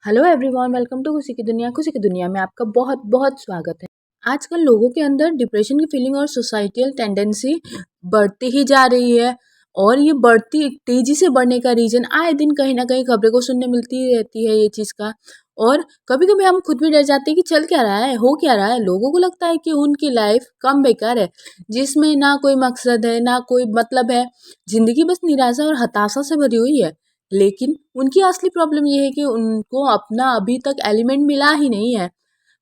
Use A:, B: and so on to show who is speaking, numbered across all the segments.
A: Hello everyone, welcome to खुशी की दुनिया। खुशी की दुनिया में आपका बहुत बहुत स्वागत है। आजकल लोगों के अंदर डिप्रेशन की फीलिंग और सोसाइटल टेंडेंसी बढ़ती ही जा रही है। और ये बढ़ती तेजी से बढ़ने का रीजन आए दिन कहीं ना कहीं खबरें को सुनने मिलती रहती है ये चीज़ का। और कभी कभी हम खुद भी डर जाते हैं कि चल क्या रहा है, हो क्या रहा है। लोगों को लगता है कि उनकी लाइफ कम बेकार है, जिसमें ना कोई मकसद है ना कोई मतलब है। जिंदगी बस निराशा और हताशा से भरी हुई है। लेकिन उनकी असली प्रॉब्लम ये है कि उनको अपना अभी तक एलिमेंट मिला ही नहीं है।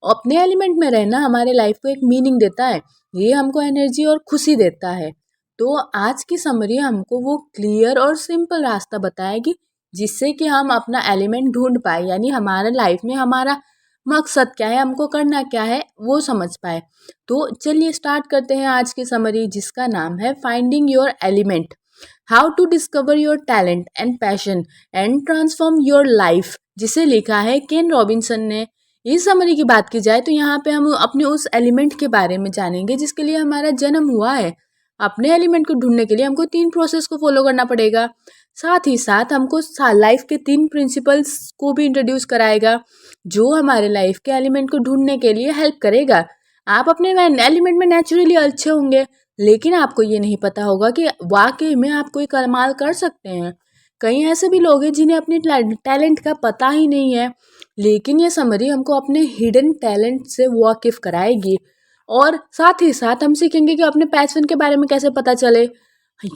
A: अपने एलिमेंट में रहना हमारे लाइफ को एक मीनिंग देता है। ये हमको एनर्जी और खुशी देता है। तो आज की समरी हमको वो क्लियर और सिंपल रास्ता बताएगी, जिससे कि हम अपना एलिमेंट ढूंढ पाए, यानी हमारे लाइफ में हमारा मकसद क्या है, हमको करना क्या है, वो समझ पाए। तो चलिए स्टार्ट करते हैं आज की समरी, जिसका नाम है finding your element, how to discover your talent and passion and transform your life, जिसे लिखा है केन रॉबिन्सन ने। इस समरी की बात की जाए तो यहाँ पे हम अपने उस एलिमेंट के बारे में जानेंगे जिसके लिए हमारा जन्म हुआ है। अपने एलिमेंट को ढूंढने के लिए हमको 3 प्रोसेस को फॉलो करना पड़ेगा। साथ ही साथ हमको लाइफ के 3 प्रिंसिपल्स को भी इंट्रोड्यूस कराएगा, जो हमारे लाइफ के एलिमेंट को ढूंढने के लिए हेल्प करेगा। आप अपने एलिमेंट में नेचुरली अच्छे होंगे, लेकिन आपको ये नहीं पता होगा कि वाकई में आप कोई कमाल कर सकते हैं। कई ऐसे भी लोग हैं जिन्हें अपने टैलेंट का पता ही नहीं है। लेकिन ये समरी हमको अपने हिडन टैलेंट से वाकिफ कराएगी। और साथ ही साथ हम सीखेंगे कि अपने पैशन के बारे में कैसे पता चले,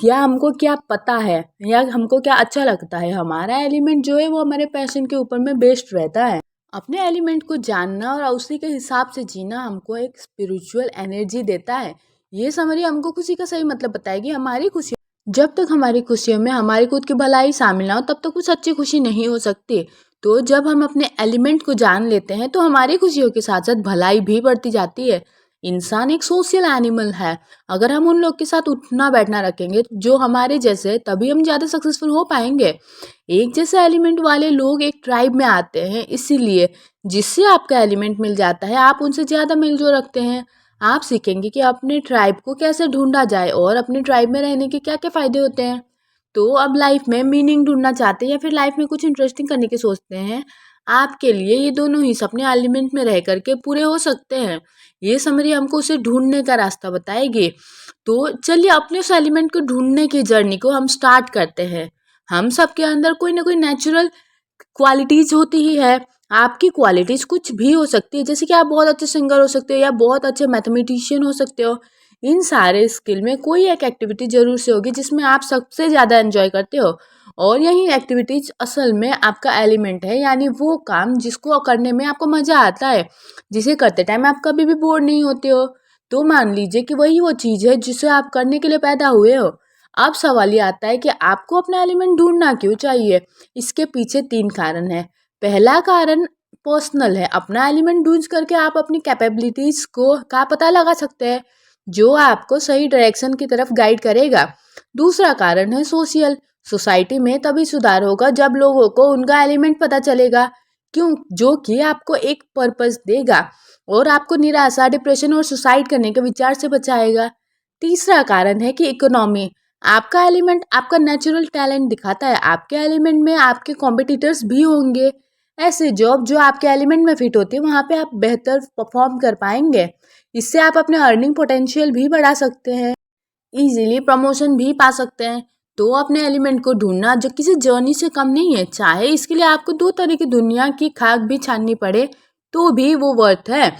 A: या हमको क्या पता है, या हमको क्या अच्छा लगता है। हमारा एलिमेंट जो है वो हमारे पैशन के ऊपर में बेस्ड रहता है। अपने एलिमेंट को जानना और उसी के हिसाब से जीना हमको एक स्पिरिचुअल एनर्जी देता है। ये समरी हमको खुशी का सही मतलब बताएगी। हमारी खुशी, जब तक हमारी खुशियों में हमारी खुद की भलाई शामिल ना हो तब तक कुछ अच्छी खुशी नहीं हो सकती। तो जब हम अपने एलिमेंट को जान लेते हैं तो हमारी खुशियों के साथ साथ भलाई भी बढ़ती जाती है। इंसान एक सोशल एनिमल है। अगर हम उन लोग के साथ उठना बैठना रखेंगे जो हमारे जैसे, तभी हम ज़्यादा सक्सेसफुल हो पाएंगे। एक जैसे एलिमेंट वाले लोग एक ट्राइब में आते हैं, इसीलिए जिससे आपका एलिमेंट मिल जाता है आप उनसे ज़्यादा मिलजोल रखते हैं। आप सीखेंगे कि अपने ट्राइब को कैसे ढूंढा जाए और अपने ट्राइब में रहने के क्या क्या फ़ायदे होते हैं। तो अब लाइफ में मीनिंग ढूंढना चाहते हैं या फिर लाइफ में कुछ इंटरेस्टिंग करने की सोचते हैं, आपके लिए ये दोनों ही सपने एलिमेंट में रह करके पूरे हो सकते हैं। ये समरी हमको उसे ढूंढने का रास्ता बताएगी। तो चलिए अपने उस एलिमेंट को ढूंढने की जर्नी को हम स्टार्ट करते हैं। हम सबके अंदर कोई ना कोई नेचुरल क्वालिटीज़ होती ही है। आपकी क्वालिटीज़ कुछ भी हो सकती है, जैसे कि आप बहुत अच्छे सिंगर हो सकते हो या बहुत अच्छे मैथमेटिशियन हो सकते हो। इन सारे स्किल में कोई एक एक्टिविटी ज़रूर से होगी जिसमें आप सबसे ज़्यादा एंजॉय करते हो। और यही एक्टिविटीज़ असल में आपका एलिमेंट है, यानी वो काम जिसको करने में आपको मज़ा आता है, जिसे करते टाइम आप कभी भी बोर नहीं होते हो। तो मान लीजिए कि वही वो चीज़ है जिसे आप करने के लिए पैदा हुए हो। अब सवाल ये आता है कि आपको अपना एलिमेंट ढूंढना क्यों चाहिए। इसके पीछे 3 कारण है। पहला कारण पर्सनल है। अपना एलिमेंट ढूंढ करके आप अपनी कैपेबिलिटीज़ को का पता लगा सकते हैं, जो आपको सही डायरेक्शन की तरफ गाइड करेगा। दूसरा कारण है सोशल। सोसाइटी में तभी सुधार होगा जब लोगों को उनका एलिमेंट पता चलेगा, क्यों, जो कि आपको एक पर्पस देगा और आपको निराशा, डिप्रेशन और सुसाइड करने के विचार से बचाएगा। तीसरा कारण है कि इकोनॉमी। आपका एलिमेंट आपका नेचुरल टैलेंट दिखाता है। आपके एलिमेंट में आपके कॉम्पिटिटर्स भी होंगे। ऐसे जॉब जो आपके एलिमेंट में फिट होती है वहाँ पे आप बेहतर परफॉर्म कर पाएंगे। इससे आप अपने अर्निंग पोटेंशियल भी बढ़ा सकते हैं, इजीली प्रमोशन भी पा सकते हैं। तो अपने एलिमेंट को ढूंढना जो किसी जर्नी से कम नहीं है, चाहे इसके लिए आपको 2 तरह की दुनिया की खाक भी छाननी पड़े तो भी वो वर्थ है।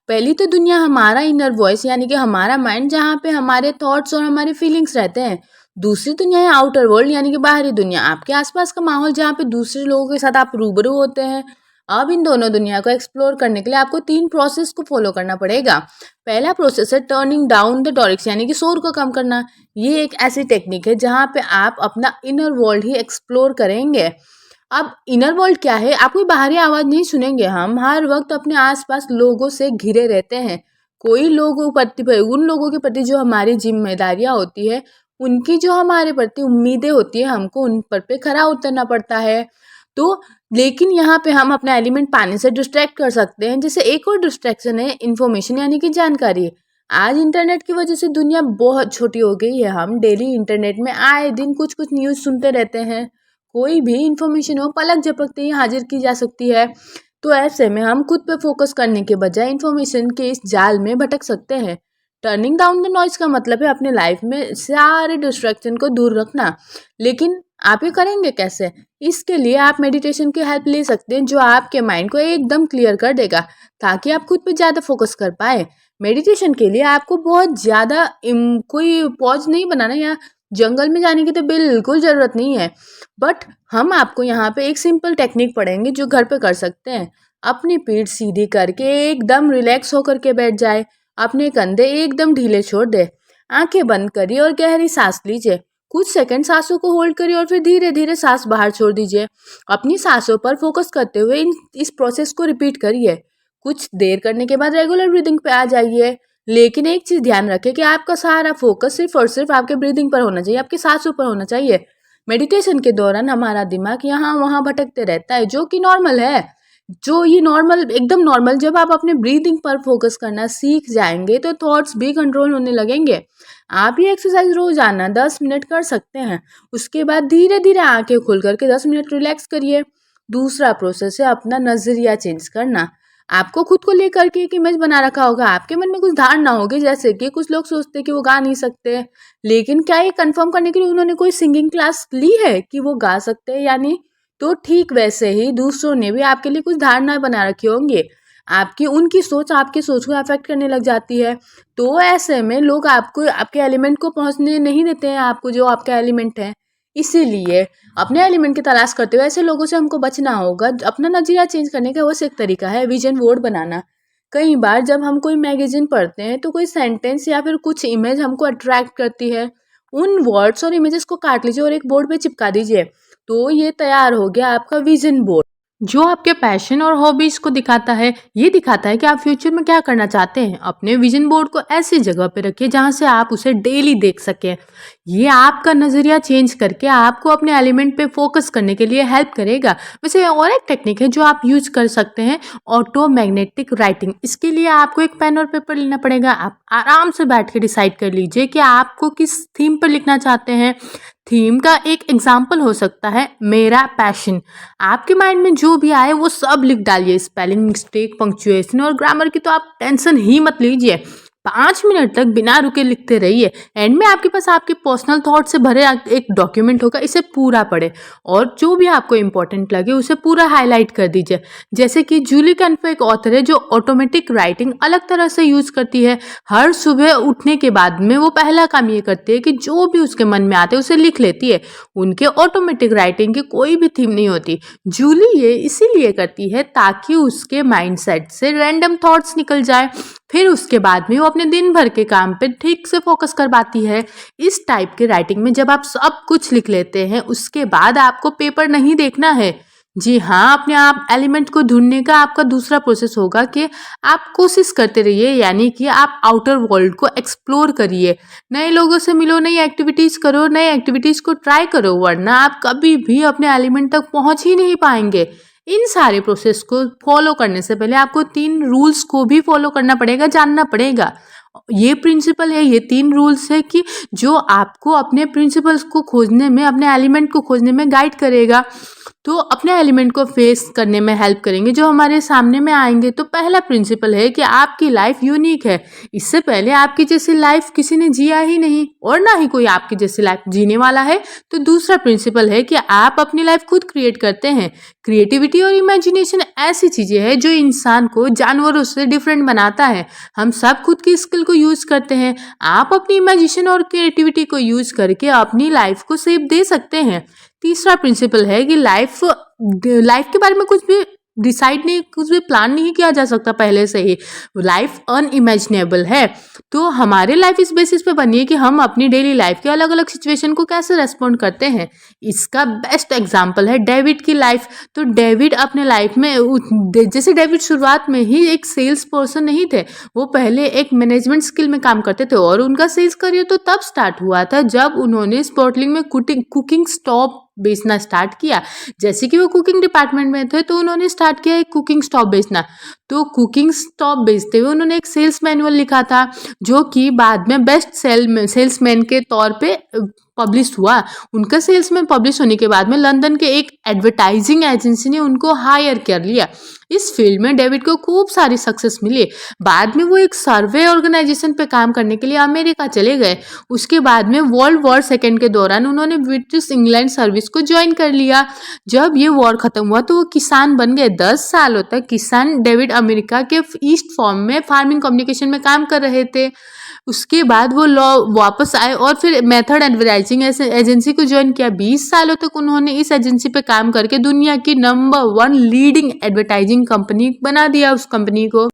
A: पहली तो दुनिया हमारा इनर वॉइस, यानी कि हमारा माइंड, जहाँ पे हमारे थॉट्स और हमारे फीलिंग्स रहते हैं। दूसरी दुनिया है आउटर वर्ल्ड, यानी कि बाहरी दुनिया, आपके आसपास का माहौल, जहाँ पे दूसरे लोगों के साथ आप रूबरू होते हैं। अब इन दोनों दुनिया को एक्सप्लोर करने के लिए आपको 3 प्रोसेस को फॉलो करना पड़ेगा। पहला प्रोसेस है टर्निंग डाउन द टॉरिक्स, यानी कि शोर को कम करना। ये एक ऐसी टेक्निक है जहाँ पे आप अपना इनर वर्ल्ड ही एक्सप्लोर करेंगे। अब इनर वर्ल्ड क्या है, आप कोई बाहरी आवाज़ नहीं सुनेंगे। हम हर वक्त अपने आसपास लोगों से घिरे रहते हैं। कोई लोगों प्रति, उन लोगों के प्रति जो हमारी जिम्मेदारियाँ होती है, उनकी जो हमारे प्रति उम्मीदें होती है, हमको उन पर पे खरा उतरना पड़ता है। तो लेकिन यहाँ पे हम अपना एलिमेंट पाने से डिस्ट्रैक्ट कर सकते हैं। जैसे एक और डिस्ट्रैक्शन है इन्फॉर्मेशन, यानी कि जानकारी। आज इंटरनेट की वजह से दुनिया बहुत छोटी हो गई है। हम डेली इंटरनेट में आए दिन कुछ कुछ न्यूज़ सुनते रहते हैं। कोई भी इंफॉर्मेशन हो पलक झपकते ही हाजिर की जा सकती है। तो ऐसे में हम खुद पे फोकस करने के बजाय इंफॉर्मेशन के इस जाल में भटक सकते हैं। टर्निंग डाउन द नॉइज का मतलब है अपने लाइफ में सारे डिस्ट्रैक्शन को दूर रखना। लेकिन आप ये करेंगे कैसे? इसके लिए आप मेडिटेशन की हेल्प ले सकते हैं, जो आपके माइंड को एकदम क्लियर कर देगा ताकि आप खुद पे ज़्यादा फोकस कर पाए। मेडिटेशन के लिए आपको बहुत ज़्यादा कोई पॉज नहीं बनाना या जंगल में जाने की तो बिल्कुल ज़रूरत नहीं है। बट हम आपको यहाँ पे एक सिंपल टेक्निक पढ़ेंगे जो घर पे कर सकते हैं। अपनी पीठ सीधी करके एकदम रिलैक्स होकर के बैठ जाए, अपने कंधे एकदम ढीले छोड़ दे, आंखें बंद करिए और गहरी सांस लीजिए। कुछ सेकंड सांसों को होल्ड करिए और फिर धीरे धीरे सांस बाहर छोड़ दीजिए। अपनी सांसों पर फोकस करते हुए इस प्रोसेस को रिपीट करिए। कुछ देर करने के बाद रेगुलर ब्रीदिंग पे आ जाइए। लेकिन एक चीज ध्यान रखें कि आपका सारा फोकस सिर्फ और सिर्फ आपके ब्रीदिंग पर होना चाहिए, आपकी सांसों पर होना चाहिए। मेडिटेशन के दौरान हमारा दिमाग यहाँ वहाँ भटकते रहता है, जो कि नॉर्मल है। जो ये नॉर्मल एकदम नॉर्मल, जब आप अपने ब्रीदिंग पर फोकस करना सीख जाएंगे तो थॉट्स भी कंट्रोल होने लगेंगे। आप ये एक्सरसाइज रोजाना 10 मिनट कर सकते हैं। उसके बाद धीरे धीरे आंखें खोल करके 10 मिनट रिलैक्स करिए। दूसरा प्रोसेस है अपना नजरिया चेंज करना। आपको खुद को लेकर के एक इमेज बना रखा होगा, आपके मन में कुछ धारणा होगी, जैसे कि कुछ लोग सोचते हैं कि वो गा नहीं सकते, लेकिन क्या ये कंफर्म करने के लिए उन्होंने कोई सिंगिंग क्लास ली है कि वो गा सकते हैं या नहीं? तो ठीक वैसे ही दूसरों ने भी आपके लिए कुछ धारणाएं बना रखी होंगी। आपकी उनकी सोच आपकी सोच को अफेक्ट करने लग जाती है। तो ऐसे में लोग आपको आपके एलिमेंट को पहुंचने नहीं देते हैं, आपको जो आपका एलिमेंट है। इसीलिए अपने एलिमेंट की तलाश करते हुए ऐसे लोगों से हमको बचना होगा। अपना नजरिया चेंज करने का बस एक तरीका है, विजन बोर्ड बनाना। कई बार जब हम कोई मैगजीन पढ़ते हैं तो कोई सेंटेंस या फिर कुछ इमेज हमको अट्रैक्ट करती है। उन वर्ड्स और इमेजेस को काट लीजिए और एक बोर्ड पे चिपका दीजिए। तो ये तैयार हो गया आपका विजन बोर्ड, जो आपके पैशन और हॉबीज को दिखाता है। ये दिखाता है कि आप फ्यूचर में क्या करना चाहते हैं। अपने विजन बोर्ड को ऐसी जगह पे रखिए जहां से आप उसे डेली देख सकें। ये आपका नजरिया चेंज करके आपको अपने एलिमेंट पे फोकस करने के लिए हेल्प करेगा। वैसे और एक टेक्निक है जो आप यूज कर सकते हैं, ऑटोमैग्नेटिक राइटिंग। इसके लिए आपको एक पेन और पेपर लेना पड़ेगा। आप आराम से बैठ के डिसाइड कर लीजिए कि आपको किस थीम पर लिखना चाहते हैं। थीम का एक एग्जाम्पल हो सकता है मेरा पैशन। आपके माइंड में जो भी आए वो सब लिख डालिए। स्पेलिंग मिस्टेक, पंक्चुएशन और ग्रामर की तो आप टेंशन ही मत लीजिए। 5 मिनट तक बिना रुके लिखते रहिए। एंड में आपके पास आपके पर्सनल थॉट से भरे एक डॉक्यूमेंट होगा, इसे पूरा पढ़े और जो भी आपको इम्पोर्टेंट लगे उसे पूरा हाईलाइट कर दीजिए। जैसे कि जूली कैनफो एक ऑथर है जो ऑटोमेटिक राइटिंग अलग तरह से यूज करती है। हर सुबह उठने के बाद में वो पहला काम ये करती है कि जो भी उसके मन में आते है उसे लिख लेती है। उनके ऑटोमेटिक राइटिंग की कोई भी थीम नहीं होती। जूली ये इसीलिए करती है ताकि उसके माइंडसेट से रैंडम थॉट्स निकल जाए। फिर उसके बाद में वो अपने दिन भर के काम पे ठीक से फोकस कर पाती है। इस टाइप के राइटिंग में जब आप सब कुछ लिख लेते हैं उसके बाद आपको पेपर नहीं देखना है। जी हाँ, अपने आप एलिमेंट को ढूंढने का आपका दूसरा प्रोसेस होगा कि आप कोशिश करते रहिए, यानी कि आप आउटर वर्ल्ड को एक्सप्लोर करिए। नए लोगों से मिलो, नई एक्टिविटीज करो, नए एक्टिविटीज को ट्राई करो, वरना आप कभी भी अपने एलिमेंट तक पहुंच ही नहीं पाएंगे। इन सारे प्रोसेस को फॉलो करने से पहले आपको 3 रूल्स को भी फॉलो करना पड़ेगा, जानना पड़ेगा। ये प्रिंसिपल है, ये 3 रूल्स है कि जो आपको अपने प्रिंसिपल्स को खोजने में, अपने एलिमेंट को खोजने में गाइड करेगा। तो अपने एलिमेंट को फेस करने में हेल्प करेंगे जो हमारे सामने में आएंगे। तो पहला प्रिंसिपल है कि आपकी लाइफ यूनिक है। इससे पहले आपकी जैसी लाइफ किसी ने जिया ही नहीं और ना ही कोई आपकी जैसी लाइफ जीने वाला है। तो दूसरा प्रिंसिपल है कि आप अपनी लाइफ खुद क्रिएट करते हैं। क्रिएटिविटी और इमेजिनेशन ऐसी चीजें हैं जो इंसान को जानवरों से डिफरेंट बनाता है। हम सब खुद की स्किल को यूज करते हैं। आप अपनी इमेजिनेशन और क्रिएटिविटी को यूज करके अपनी लाइफ को शेप दे सकते हैं। तीसरा प्रिंसिपल है कि लाइफ के बारे में कुछ भी डिसाइड नहीं, कुछ भी प्लान नहीं किया जा सकता पहले से ही। लाइफ अनइमेजिनेबल है। तो हमारे लाइफ इस बेसिस पे बनी है कि हम अपनी डेली लाइफ के अलग अलग सिचुएशन को कैसे रेस्पॉन्ड करते हैं। इसका बेस्ट एग्जांपल है डेविड की लाइफ। तो डेविड अपने लाइफ में, जैसे डेविड शुरुआत में ही एक सेल्स पर्सन नहीं थे, वो पहले एक मैनेजमेंट स्किल में काम करते थे और उनका सेल्स करियर तो तब स्टार्ट हुआ था जब उन्होंने स्पॉटलिंग में कुकिंग स्टॉव बेचना स्टार्ट किया। जैसे कि वो कुकिंग डिपार्टमेंट में थे तो उन्होंने स्टार्ट किया एक कुकिंग स्टॉव बेचना। तो कुकिंग स्टॉव बेचते हुए उन्होंने एक सेल्स मैनुअल लिखा था जो कि बाद में बेस्ट सेल्समैन के तौर पे पब्लिश हुआ, उनका सेल्समैन पब्लिश होने के बाद में लंदन के एक एडवर्टाइजिंग एजेंसी ने उनको हायर कर लिया। इस फील्ड में डेविड को खूब सारी सक्सेस मिली। बाद में वो एक सर्वे ऑर्गेनाइजेशन पे काम करने के लिए अमेरिका चले गए। उसके बाद में वर्ल्ड वॉर सेकेंड के दौरान उन्होंने ब्रिटिश इंग्लैंड सर्विस को ज्वाइन कर लिया। जब ये वॉर खत्म हुआ तो वो किसान बन गए। 10 सालों तक किसान डेविड अमेरिका के ईस्ट फॉर्म में फार्मिंग कम्युनिकेशन में काम कर रहे थे। उसके बाद वो लॉ वापस आए और फिर मेथड एडवर्टाइजिंग एजेंसी को ज्वाइन किया। 20 सालों तक उन्होंने इस एजेंसी पे काम करके दुनिया की नंबर 1 लीडिंग एडवर्टाइजिंग कंपनी बना दिया उस कंपनी को।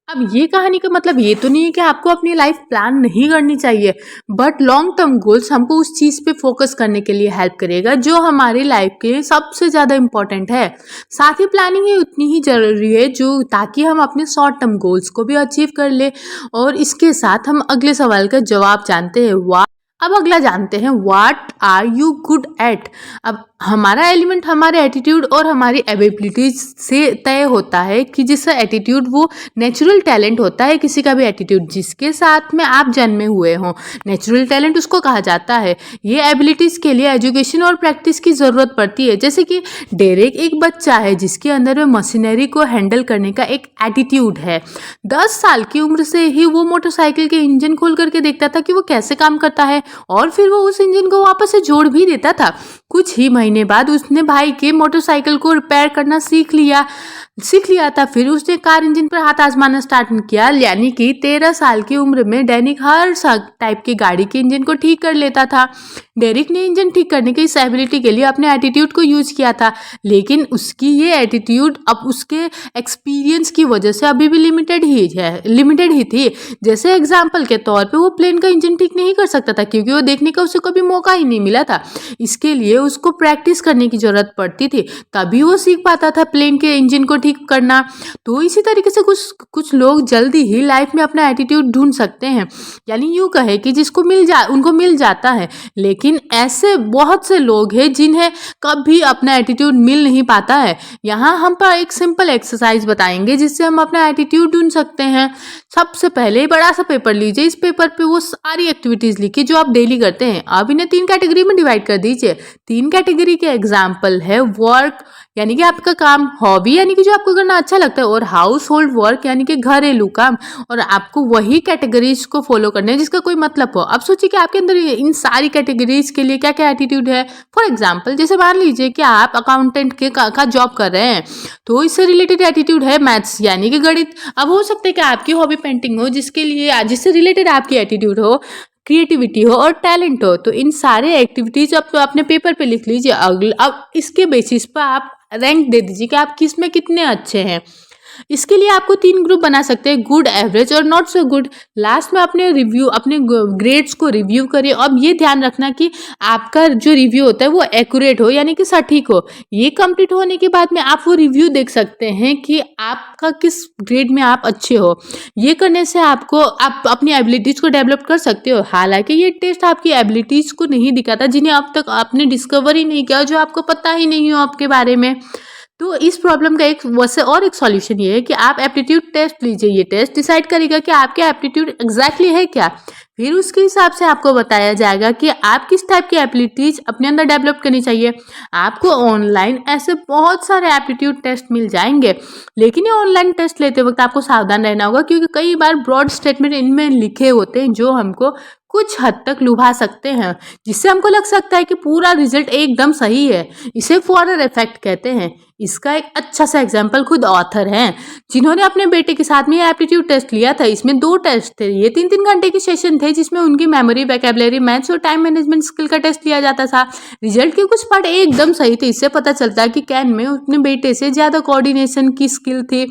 A: अब ये कहानी का मतलब ये तो नहीं है कि आपको अपनी लाइफ प्लान नहीं करनी चाहिए, बट लॉन्ग टर्म गोल्स हमको उस चीज़ पे फोकस करने के लिए हेल्प करेगा जो हमारी लाइफ के सबसे ज़्यादा इम्पोर्टेंट है। साथ ही प्लानिंग ही उतनी ही ज़रूरी है जो ताकि हम अपने शॉर्ट टर्म गोल्स को भी अचीव कर ले। और इसके साथ हम अगले सवाल का जवाब जानते हैं। अब अगला जानते हैं, what are you good at. अब हमारा एलिमेंट हमारे एटीट्यूड और हमारी एबिलिटीज से तय होता है कि जिसका एटीट्यूड वो नेचुरल टैलेंट होता है। किसी का भी एटीट्यूड जिसके साथ में आप जन्मे हुए हों, नेचुरल टैलेंट उसको कहा जाता है। ये एबिलिटीज के लिए एजुकेशन और प्रैक्टिस की ज़रूरत पड़ती है। जैसे कि डेरेक एक बच्चा है जिसके अंदर में मशीनरी को हैंडल करने का एक एटीट्यूड है। 10 साल की उम्र से ही वो मोटरसाइकिल के इंजन खोल करके देखता था कि वो कैसे काम करता है और फिर वो उस इंजन को वापस से जोड़ भी देता था। कुछ ही महीने बाद उसने भाई के मोटरसाइकिल को रिपेयर करना सीख लिया था। फिर उसने कार इंजन पर हाथ आजमाना स्टार्ट किया। यानी कि 13 साल की उम्र में डेनिक हर टाइप की गाड़ी के इंजन को ठीक कर लेता था। डेरिक ने इंजन ठीक करने की इस एबिलिटी के लिए अपने एटीट्यूड को यूज किया था, लेकिन उसकी ये एटीट्यूड अब उसके एक्सपीरियंस की वजह से अभी भी लिमिटेड ही थी। जैसे एग्जाम्पल के तौर पे वो प्लेन का इंजन ठीक नहीं कर सकता था क्योंकि वो देखने का उसे कभी मौका ही नहीं मिला था। इसके लिए उसको प्रैक्टिस करने की जरूरत पड़ती थी, तभी वो सीख पाता था प्लेन के इंजन को ठीक करना। तो इसी तरीके से कुछ लोग जल्दी ही लाइफ में अपना एटीट्यूड ढूंढ सकते हैं, यानी यूँ कहे कि जिसको उनको मिल जाता है। लेकिन ऐसे बहुत से लोग हैं जिन्हें कभी अपना एटीट्यूड मिल नहीं पाता है। यहाँ हम पर एक सिंपल एक्सरसाइज बताएंगे जिससे हम अपना एटीट्यूड ढूंढ सकते हैं। सबसे पहले बड़ा सा पेपर लीजिए। इस पेपर पे वो सारी एक्टिविटीज लिखिए जो आप डेली करते हैं। अब इन्हें 3 कैटेगरी में डिवाइड कर दीजिए। 3 कैटेगरी के एग्जाम्पल है वर्क यानी कि आपका काम, हॉबी यानी कि जो आपको करना अच्छा लगता है, और हाउस होल्ड वर्क यानी कि घरेलू काम। और आपको वही कैटेगरीज को फॉलो करना है जिसका कोई मतलब हो। अब सोचिए कि आपके अंदर इन सारी कैटेगरीज के लिए क्या क्या एटीट्यूड है। फॉर एग्जाम्पल जैसे मान लीजिए कि आप अकाउंटेंट का जॉब कर रहे हैं, तो इससे रिलेटेड एटीट्यूड है मैथ्स यानी कि गणित। अब हो सकता है कि आपकी हॉबी पेंटिंग हो जिससे रिलेटेड आपकी एटीट्यूड हो, क्रिएटिविटी हो और टैलेंट हो। तो इन सारे एक्टिविटीज आप तो अपने पेपर पे लिख लीजिए। अब इसके बेसिस पर आप रैंक दे दीजिए कि आप किस में कितने अच्छे हैं। इसके लिए आपको 3 ग्रुप बना सकते हैं, गुड, एवरेज और नॉट सो गुड। लास्ट में अपने ग्रेड्स को रिव्यू करिए। अब ये ध्यान रखना कि आपका जो रिव्यू होता है वो एक्यूरेट हो यानी कि सटीक हो। ये कंप्लीट होने के बाद में आप वो रिव्यू देख सकते हैं कि आपका किस ग्रेड में आप अच्छे हो। ये करने से आप अपनी एबिलिटीज को डेवलप कर सकते हो। हालांकि ये टेस्ट आपकी एबिलिटीज को नहीं दिखाता जिन्हें अब तक आपने डिस्कवर ही नहीं किया, जो आपको पता ही नहीं हो आपके बारे में। तो इस प्रॉब्लम का एक सॉल्यूशन ये है कि आप एप्टीट्यूड टेस्ट लीजिए। ये टेस्ट डिसाइड करेगा कि आपके एप्टीट्यूड एग्जैक्टली है क्या। फिर उसके हिसाब से आपको बताया जाएगा कि आप किस टाइप की एबिलिटीज अपने अंदर डेवलप करनी चाहिए। आपको ऑनलाइन ऐसे बहुत सारे एप्टीट्यूड टेस्ट मिल जाएंगे, लेकिन ये ऑनलाइन टेस्ट लेते वक्त आपको सावधान रहना होगा क्योंकि कई बार ब्रॉड स्टेटमेंट इनमें लिखे होते हैं जो हमको कुछ हद तक लुभा सकते हैं, जिससे हमको लग सकता है कि पूरा रिजल्ट एकदम सही है। इसे फॉरर इफेक्ट कहते हैं। इसका एक अच्छा सा एग्जाम्पल खुद ऑथर हैं जिन्होंने अपने बेटे के साथ में एप्टीट्यूड टेस्ट लिया था। इसमें 2 टेस्ट थे। ये 3-3 घंटे की सेशन थे जिसमें उनकी मेमोरी, वोकैबुलरी, मैथ्स और टाइम मैनेजमेंट स्किल का टेस्ट लिया जाता था। रिजल्ट के कुछ पार्ट एकदम सही थे। इससे पता चलता है कि कैन में अपने बेटे से ज़्यादा कोऑर्डिनेशन की स्किल थी।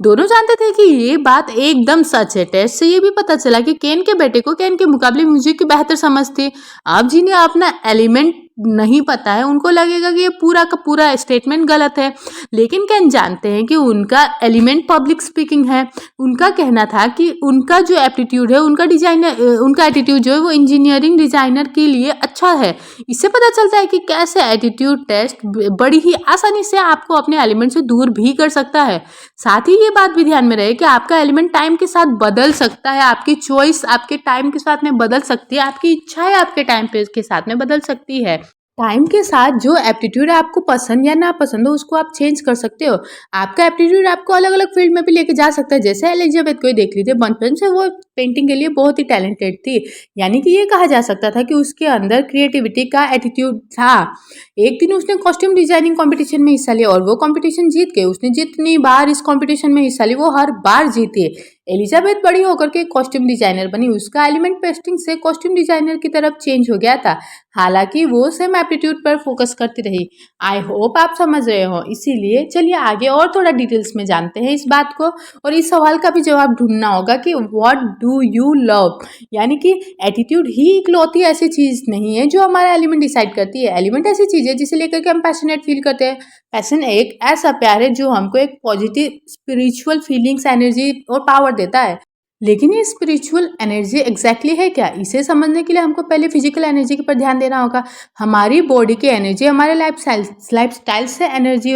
A: दोनों जानते थे कि ये बात एकदम सच है। टेस्ट से ये भी पता चला कि केन के बेटे को केन के मुकाबले म्यूजिक की बेहतर समझ थी। अब जिन्हें अपना एलिमेंट नहीं पता है उनको लगेगा कि ये पूरा का पूरा स्टेटमेंट गलत है, लेकिन केन जानते हैं कि उनका एलिमेंट पब्लिक स्पीकिंग है। उनका कहना था कि उनका जो एप्टीट्यूड है, उनका एटीट्यूड जो है वो इंजीनियरिंग डिजाइनर के लिए अच्छा है। इससे पता चलता है कि कैसे एटीट्यूड टेस्ट बड़ी ही आसानी से आपको अपने एलिमेंट से दूर भी कर सकता है। साथ ही ये बात भी ध्यान में रहे कि आपका एलिमेंट टाइम के साथ बदल सकता है, आपकी चॉइस आपके टाइम के साथ में बदल सकती है, आपकी इच्छाएं आपके टाइम के साथ में बदल सकती है। टाइम के साथ जो एप्टीट्यूड आपको पसंद या ना पसंद हो उसको आप चेंज कर सकते हो। आपका एप्टीट्यूड आपको अलग अलग फील्ड में भी लेके जा सकता है। जैसे एलिजाबेथ को ही देख लीजिए, बचपन से वो पेंटिंग के लिए बहुत ही टैलेंटेड थी, यानी कि ये कहा जा सकता था कि उसके अंदर क्रिएटिविटी का एटीट्यूड था। एक दिन उसने कॉस्ट्यूम डिजाइनिंग कंपटीशन में हिस्सा लिया और वो कंपटीशन जीत गई। उसने जितनी बार इस कंपटीशन में हिस्सा ली वो हर बार जीती। एलिजाबेथ बड़ी होकर के कॉस्ट्यूम डिजाइनर बनी। उसका एलिमेंट पेस्टिंग से कॉस्ट्यूम डिजाइनर की तरफ चेंज हो गया था, हालांकि वो सेम एप्टीट्यूड पर फोकस करती रही। आई होप आप समझ रहे हो। इसीलिए चलिए आगे और थोड़ा डिटेल्स में जानते हैं इस बात को, और इस सवाल का भी जवाब ढूंढना होगा कि व्हाट डू यू लव, यानी कि एटीट्यूड ही इकलौती ऐसी चीज नहीं है जो हमारा एलिमेंट डिसाइड करती है। एलिमेंट ऐसी चीज है जिसे लेकर के हम पैशनेट फील करते हैं। पैशन एक ऐसा प्यार है जो हमको एक पॉजिटिव स्पिरिचुअल फीलिंग्स, एनर्जी और पावर देता है। लेकिन ये स्पिरिचुअल एनर्जी एग्जैक्टली है क्या, इसे समझने के लिए हमको पहले फिजिकल एनर्जी के पर ध्यान देना होगा। हमारी बॉडी की एनर्जी हमारे लाइफस्टाइल से एनर्जी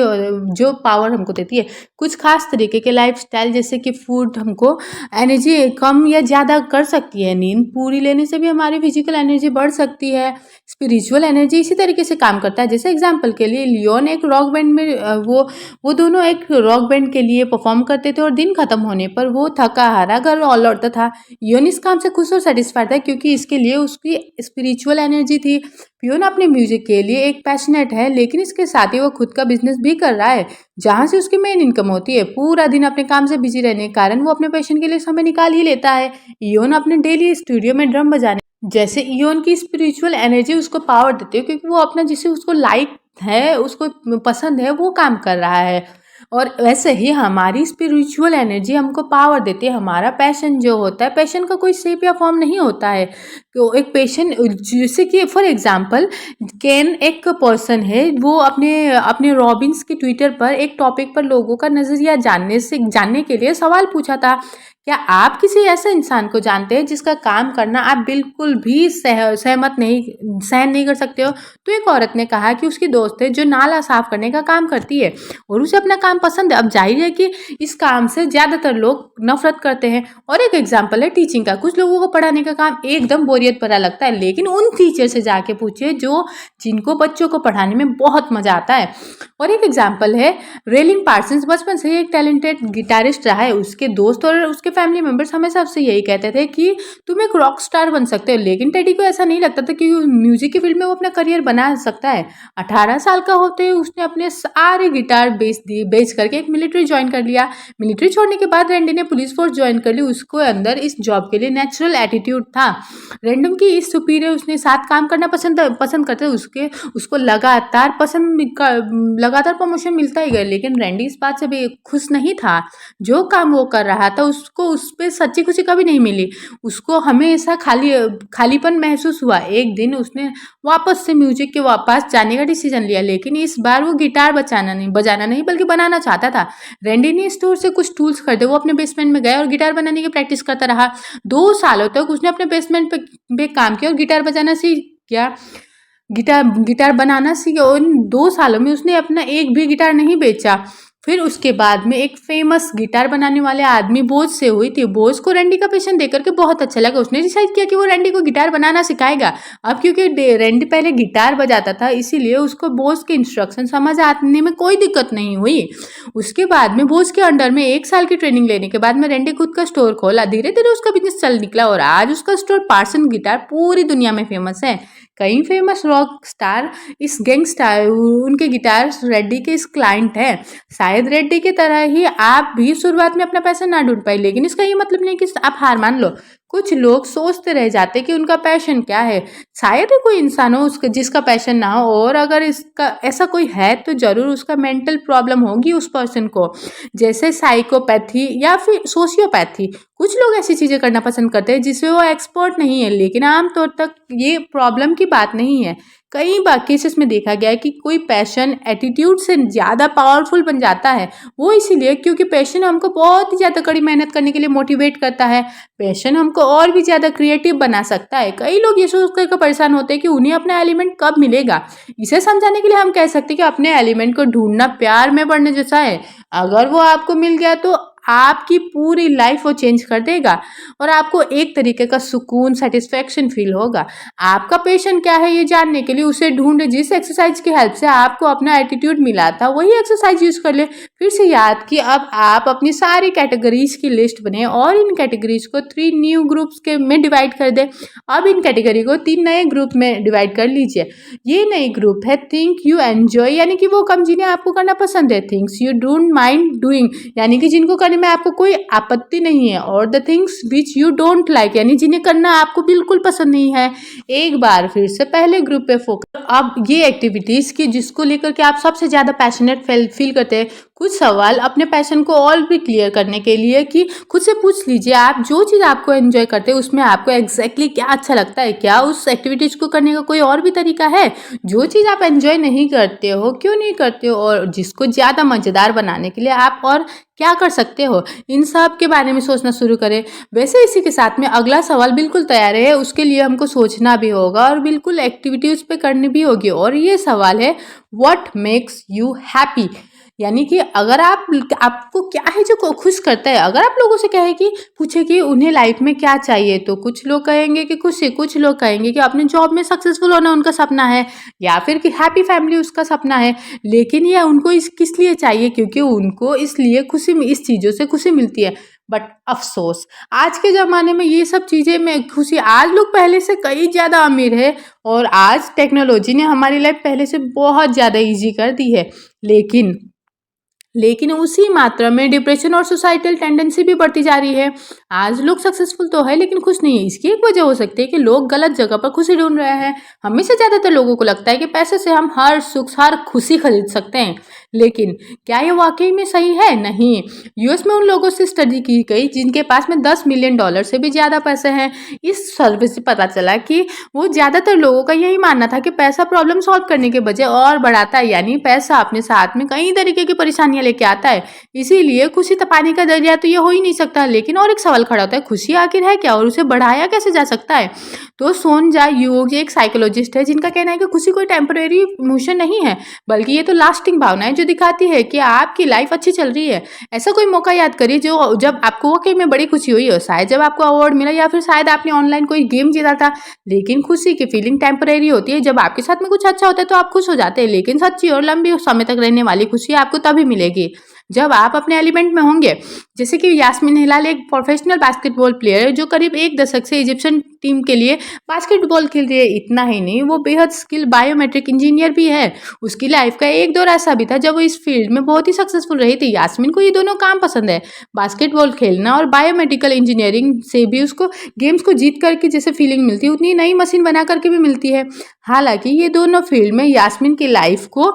A: जो पावर हमको देती है। कुछ खास तरीके के लाइफस्टाइल जैसे कि फूड हमको एनर्जी कम या ज़्यादा कर सकती है। नींद पूरी लेने से भी हमारी फिजिकल एनर्जी बढ़ सकती है। स्पिरिचुअल एनर्जी इसी तरीके से काम करता है। जैसे एग्जाम्पल के लिए लियोन एक रॉक बैंड में वो दोनों एक रॉक बैंड के लिए परफॉर्म करते थे और दिन खत्म होने पर वो थका हारा घर लौटता था। योन इस काम से खुश और सेटिस्फाइड था क्योंकि इसके लिए उसकी स्पिरिचुअल एनर्जी थी। पियोन अपने म्यूजिक के लिए एक पैशनेट है, लेकिन इसके साथ ही वो खुद का बिजनेस भी कर रहा है जहाँ से उसकी मेन इनकम होती है। पूरा दिन अपने काम से बिजी रहने के कारण वो अपने पैशन के लिए समय निकाल ही लेता है। इयोन अपने डेली स्टूडियो में ड्रम बजाने, जैसे इयोन की स्पिरिचुअल एनर्जी उसको पावर देती है क्योंकि वो अपना जिसे उसको लाइक है, उसको पसंद है, वो काम कर रहा है। और वैसे ही हमारी स्पिरिचुअल एनर्जी हमको पावर देती है। हमारा पैशन जो होता है, पैशन का कोई शेप या फॉर्म नहीं होता है। तो एक पैशन जैसे कि फॉर एग्जांपल केन एक पर्सन है, वो अपने रॉबिन्स के ट्विटर पर एक टॉपिक पर लोगों का नज़रिया जानने के लिए सवाल पूछा था। क्या आप किसी ऐसे इंसान को जानते हैं जिसका काम करना आप बिल्कुल भी सहन नहीं कर सकते हो? तो एक औरत ने कहा कि उसकी दोस्त है जो नाला साफ करने का काम करती है और उसे अपना काम पसंद है। अब जाहिर है कि इस काम से ज़्यादातर लोग नफरत करते हैं। और एक एग्जाम्पल है टीचिंग का। कुछ लोगों को पढ़ाने का काम एकदम बोरियत भरा लगता है, लेकिन उन टीचर से जाके पूछिए जिनको बच्चों को पढ़ाने में बहुत मजा आता है। और एक एग्जाम्पल है रेलिंग पार्सन्स। बचपन से ही एक टैलेंटेड गिटारिस्ट रहा है। उसके दोस्त और उसके फैमिली मेंबर्स हमेशा उससे यही कहते थे कि तुम एक रॉक स्टार बन सकते हो, लेकिन टेडी को ऐसा नहीं लगता था कि म्यूजिक की फील्ड में वो अपना करियर बना सकता है। 18 साल का होते ही उसने अपने सारे गिटार बेच करके एक मिलिट्री ज्वाइन कर लिया। मिलिट्री छोड़ने के बाद रैंडी ने पुलिस फोर्स ज्वाइन कर ली। उसको अंदर इस जॉब के लिए नेचुरल एटीट्यूड था। रैंडम की इस सुपीरियर उसने साथ काम करना पसंद करते उसको लगातार प्रमोशन मिलता ही गया, लेकिन रैंडी इस बात से भी खुश नहीं था। जो काम वो कर रहा था उसको उस पर सच्ची खुशी कभी नहीं मिली। उसको हमेशा खालीपन महसूस हुआ। एक दिन उसने वापस से म्यूजिक के वापस जाने का डिसीजन लिया, लेकिन इस बार वो गिटार बजाना नहीं बल्कि बनाना चाहता था। रैंडी ने स्टोर से कुछ टूल्स खरीदे। वो अपने बेसमेंट में गया और गिटार बनाने की प्रैक्टिस करता रहा। 2 सालों तक उसने अपने बेसमेंट पे काम किया और गिटार बजाना सीख गया। गिटार बनाना सीखा। उन 2 सालों में उसने अपना एक भी गिटार नहीं बेचा। फिर उसके बाद में एक फेमस गिटार बनाने वाले आदमी बोझ से हुई थी। बोझ को रैंडी का पैशन देकर के बहुत अच्छा लगा। उसने डिसाइड किया कि वो रैंडी को गिटार बनाना सिखाएगा। अब क्योंकि रैंडी पहले गिटार बजाता था, इसीलिए उसको बोझ के इंस्ट्रक्शन समझ आने में कोई दिक्कत नहीं हुई। उसके बाद में बोझ के अंडर में 1 साल की ट्रेनिंग लेने के बाद में रैंडी खुद का स्टोर खोला। धीरे धीरे उसका बिजनेस चल निकला और आज उसका स्टोर पार्सन गिटार पूरी दुनिया में फेमस है। कई फेमस रॉक स्टार इस गैंगस्टार उनके गिटार रेड्डी के इस क्लाइंट हैं। शायद रेड्डी की तरह ही आप भी शुरुआत में अपना पैसा ना ढूंढ पाए, लेकिन इसका ये मतलब नहीं कि आप हार मान लो। कुछ लोग सोचते रह जाते कि उनका पैशन क्या है। शायद ही कोई इंसान हो जिसका पैशन ना हो, और अगर इसका ऐसा कोई है तो जरूर उसका मेंटल प्रॉब्लम होगी उस पर्सन को, जैसे साइकोपैथी या फिर सोशियोपैथी। कुछ लोग ऐसी चीज़ें करना पसंद करते हैं जिसमें वो एक्सपर्ट नहीं है, लेकिन आमतौर तक ये प्रॉब्लम की बात नहीं है। कई बार केसेस में देखा गया है कि कोई पैशन एटीट्यूड से ज़्यादा पावरफुल बन जाता है। वो इसीलिए क्योंकि पैशन हमको बहुत ही ज़्यादा कड़ी मेहनत करने के लिए मोटिवेट करता है। पैशन हमको और भी ज़्यादा क्रिएटिव बना सकता है। कई लोग ये सोच कर परेशान होते हैं कि उन्हें अपना एलिमेंट कब मिलेगा। इसे समझाने के लिए हम कह सकते हैं कि अपने एलिमेंट को ढूंढना प्यार में पड़ने जैसा है। अगर वो आपको मिल गया तो आपकी पूरी लाइफ वो चेंज कर देगा और आपको एक तरीके का सुकून, सेटिस्फेक्शन फील होगा। आपका पैशन क्या है ये जानने के लिए उसे ढूंढे। जिस एक्सरसाइज की हेल्प से आपको अपना एटीट्यूड मिला था वही एक्सरसाइज यूज कर ले। फिर से याद कि अब आप अपनी सारी कैटेगरीज की लिस्ट बने और इन कैटेगरीज को 3 न्यू ग्रुप्स के में डिवाइड कर दे। अब इन कैटेगरी को 3 नए ग्रुप में डिवाइड कर लीजिए। ये नई ग्रुप है थिंक यू एंजॉय, यानी कि वो काम जिन्हें आपको करना पसंद है। Things you don't mind doing, यानी कि जिनको करने में आपको कोई आपत्ति नहीं है। और the things which you don't like, यानी जिन्हें करना आपको बिल्कुल पसंद नहीं है। एक बार फिर से पहले ग्रुप पे फोकस। अब ये एक्टिविटीज की जिसको लेकर के आप सबसे ज्यादा पैशनेट फील करते हैं। कुछ सवाल अपने पैशन को और भी क्लियर करने के लिए कि खुद से पूछ लीजिए, आप जो चीज़ आपको एंजॉय करते हैं उसमें आपको एग्जैक्टली क्या अच्छा लगता है। क्या उस एक्टिविटीज को करने का कोई और भी तरीका है? जो चीज़ आप एंजॉय नहीं करते हो क्यों नहीं करते हो, और जिसको ज़्यादा मज़ेदार बनाने के लिए आप और क्या कर सकते हो, इन सब के बारे में सोचना शुरू करें। वैसे इसी के साथ में अगला सवाल बिल्कुल तैयार है, उसके लिए हमको सोचना भी होगा और बिल्कुल एक्टिविटी उस पर करनी भी होगी। और ये सवाल है व्हाट मेक्स यू हैप्पी, यानी कि अगर आपको क्या है जो खुश करता है। अगर आप लोगों से कहें कि पूछे कि उन्हें लाइफ में क्या चाहिए, तो कुछ लोग कहेंगे कि खुशी, कुछ लोग कहेंगे कि अपने जॉब में सक्सेसफुल होना उनका सपना है, या फिर कि हैप्पी फैमिली उसका सपना है। लेकिन ये उनको किस लिए चाहिए? क्योंकि उनको इसलिए इस चीज़ों से खुशी मिलती है। बट अफसोस आज के ज़माने में ये सब चीज़ें में खुशी, आज लोग पहले से कई ज़्यादा अमीर है और आज टेक्नोलॉजी ने हमारी लाइफ पहले से बहुत ज़्यादा ईजी कर दी है। लेकिन उसी मात्रा में डिप्रेशन और सुसाइडल टेंडेंसी भी बढ़ती जा रही है। आज लोग सक्सेसफुल तो है लेकिन खुश नहीं है। इसकी एक वजह हो सकती है कि लोग गलत जगह पर खुशी ढूंढ रहे हैं। हमें से ज़्यादातर लोगों को लगता है कि पैसे से हम हर सुख, हर खुशी खरीद सकते हैं, लेकिन क्या ये वाकई में सही है? नहीं। यूएस में उन लोगों से स्टडी की गई जिनके पास में $10 मिलियन से भी ज़्यादा पैसे हैं। इस सर्वे से पता चला कि वो ज़्यादातर लोगों का यही मानना था कि पैसा प्रॉब्लम सॉल्व करने के बजाय और बढ़ाता है, यानी पैसा अपने साथ में कई तरीके की परेशानियां लेके आता है। इसीलिए खुशी तपाने का जरिया तो ये हो ही नहीं सकता। लेकिन और एक सवाल खड़ा होता है, खुशी आखिर है क्या और उसे बढ़ाया कैसे जा सकता है? तो सोनजा योग एक साइकोलॉजिस्ट है जिनका कहना है कि खुशी कोई टेम्परेरी इमोशन नहीं है, बल्कि ये तो लास्टिंग भावना है जो दिखाती है कि आपकी लाइफ अच्छी चल रही है। ऐसा कोई मौका याद करिए जो जब आपको वाकई में बड़ी खुशी हुई हो, शायद जब आपको अवार्ड मिला या फिर शायद आपने ऑनलाइन कोई गेम जीता था। लेकिन खुशी की फीलिंग टेम्परेरी होती है। जब आपके साथ में कुछ अच्छा होता है तो आप खुश हो जाते हैं, लेकिन सच्ची और लंबी समय तक रहने वाली खुशी आपको तभी मिलेगी जब आप अपने एलिमेंट में होंगे। जैसे कि यास्मीन हिलाल एक प्रोफेशनल बास्केटबॉल प्लेयर है जो करीब 1 दशक से इजिप्शियन टीम के लिए बास्केटबॉल खेल रही है। इतना ही नहीं, वो बेहद स्किल बायोमेट्रिक इंजीनियर भी है। उसकी लाइफ का एक दौर ऐसा भी था जब वो इस फील्ड में बहुत ही सक्सेसफुल रही थी। यास्मीन को ये दोनों काम पसंद है, बास्केटबॉल खेलना और बायोमेडिकल इंजीनियरिंग से भी उसको गेम्स को जीत करके जैसे फीलिंग मिलती है उतनी नई मशीन बना करके भी मिलती है। हालांकि ये दोनों फील्ड में यास्मीन की लाइफ को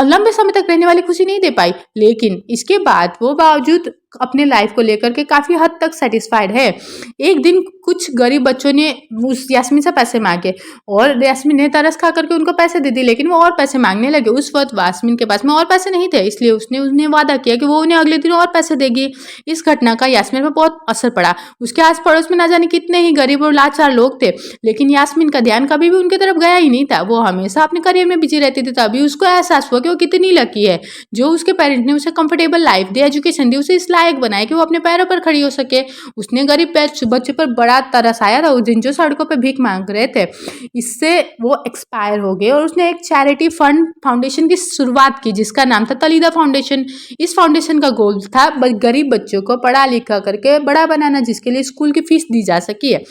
A: लंबे समय तक रहने वाली खुशी नहीं दे पाई, लेकिन इसके बाद वो बावजूद अपने लाइफ को लेकर के काफ़ी हद तक सेटिस्फाइड है। एक दिन कुछ गरीब बच्चों ने उस यास्मीन से पैसे मांगे और यास्मीन ने तरस खा करके उनको पैसे दे दिए, लेकिन वो और पैसे मांगने लगे। उस वक्त यास्मीन के पास में और पैसे नहीं थे, इसलिए उसने वादा किया कि वो उन्हें अगले दिन और पैसे देगी। इस घटना का यास्मीन पर बहुत असर पड़ा। उसके आस पड़ोस में ना जाने कितने ही गरीब और लाचार लोग थे, लेकिन यास्मीन का ध्यान कभी भी उनकी तरफ गया ही नहीं था। वो हमेशा अपने करियर में बिजी रहती थी। तभी उसको एहसास हुआ कि वो कितनी लकी है जो उसके पेरेंट्स ने उसे कंफर्टेबल लाइफ दी, एजुकेशन दी, उसे इस लायक बनाया कि वो अपने पैरों पर खड़ी हो सके। उसने गरीब बच्चे पर बड़ा तरस आया था, उस दिन जो सड़कों पे भीख मांग रहे थे। इससे वो एक्सपायर हो गए और उसने एक चैरिटी फाउंडेशन की शुरुआत की जिसका नाम था तलीदा फाउंडेशन। इस फाउंडेशन का गोल था गरीब बच्चों को पढ़ा लिखा करके बड़ा बनाना, जिसके लिए स्कूल की फीस दी जा सकी है।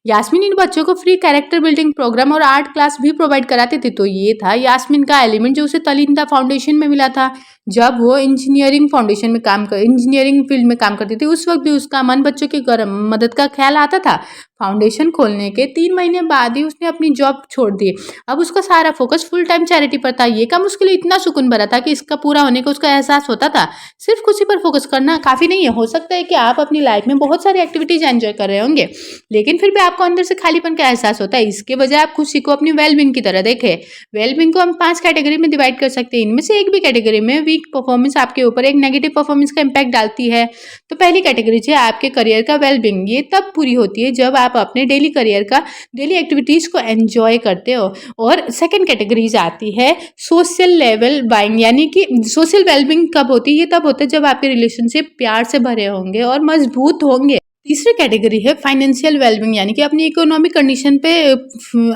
A: यास्मीन इन बच्चों को फ्री कैरेक्टर बिल्डिंग प्रोग्राम और आर्ट क्लास भी प्रोवाइड कराते थे। तो ये था यास्मीन का एलिमेंट जो उसे तलिंदा फाउंडेशन में मिला था। जब वो इंजीनियरिंग फील्ड में काम करती थी, उस वक्त भी उसका मन बच्चों की मदद का ख्याल आता था। फाउंडेशन खोलने के 3 महीने बाद ही उसने अपनी जॉब छोड़ दी। अब उसका सारा फोकस फुल टाइम चैरिटी पर था। ये काम उसके लिए इतना सुकून भरा था कि इसका पूरा होने का उसका एहसास होता था। सिर्फ खुशी पर फोकस करना काफ़ी नहीं है। हो सकता है कि आप अपनी लाइफ में बहुत सारी एक्टिविटीज एंजॉय कर रहे होंगे, लेकिन फिर भी आपको अंदर से खालीपन का एहसास होता है। इसके बजाय आप खुशी को अपनी वेलबींग की तरह देखें। वेलबींग को हम 5 कैटेगरी में डिवाइड कर सकते हैं। इनमें से एक भी कैटेगरी में वीक परफॉर्मेंस आपके ऊपर एक नेगेटिव परफॉर्मेंस का इम्पैक्ट डालती है। तो पहली कैटेगरी है आपके करियर का वेलबींग। ये तब पूरी होती है जब आप अपने डेली एक्टिविटीज को एंजॉय करते हो। और सेकंड कैटेगरीज आती है सोशल लेवल बाइंग, यानी कि सोशल वेलबींग कब होती है? ये तब होता है जब आपके रिलेशनशिप प्यार से भरे होंगे और मजबूत होंगे। तीसरी कैटेगरी है फाइनेंशियल वेलबींग, यानी कि अपनी इकोनॉमिक कंडीशन पे